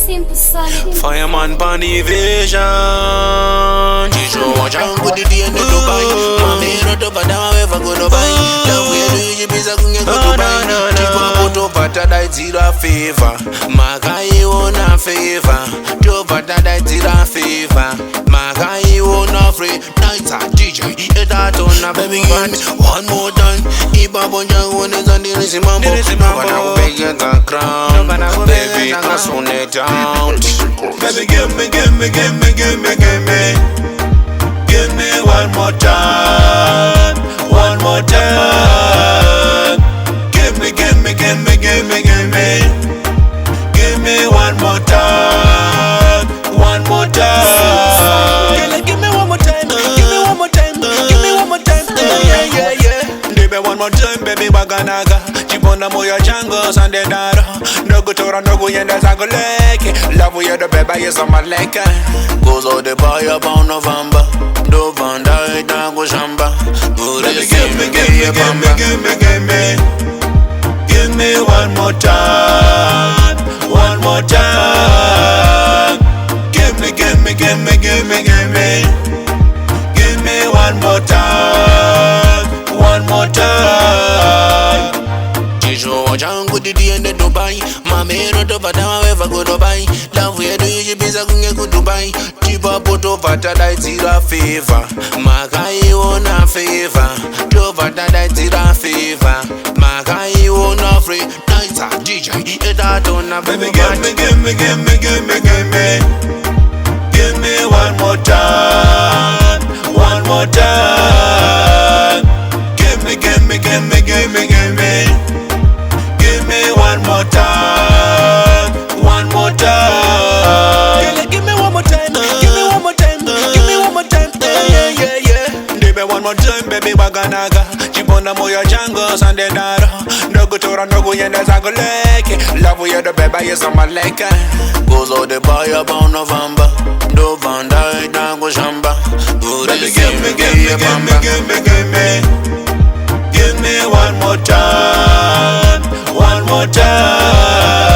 Simple solid. Fyahman vision. Jijo wachangu didi ende Dubai. Mamero to pata wefa go Dubai. Love yedu yijibisa kunge go Dubai. Jijo poto pata dai zira favor. Magai wona favor. To pata dai zira favor. Magai wona free. Nights are DJ. Eta tona baby give me one more time. Iba bonja wone zandi nisi mambo. Nobana ubege the crown. Baby nasun it out. Baby, give me one more time, one more time. Give me one more time, one more time. Give me one more time, give me one more time, give me one more time. Yeah. Give me one more time, baby, waganaga. Chibona moyo chango sande daro. Nogu tora nogu yenda zago leke. Love you the baby yes on my leke. Goes out the boy about November. Do vanda ita go shamba. Baby, give me one more time, one more time. Give me one more time, one more time. Jijo wachangu didi ende Dubai. Mamero to pata wefa go Dubai. Love yedu yijibisa kunge go Dubai. Jiba poto pata dai zira favor. Magai wona favor. To pata dai zira favor. Magai wona free. Nights are DJ. Eta tona Baby, give me one more time, one more time. Give me one more time, one more time. Give me one more time, give me one more time, give me one more time. Yeah. Give me one more time, baby, waganaga. Chibona moyo chango sande daro. Nogu tora nogu yenda zago leke. Love you the baby yes on my leke. Goes out the boy about November. Do vanda ita go shamba. Baby, give me one more time, one more time.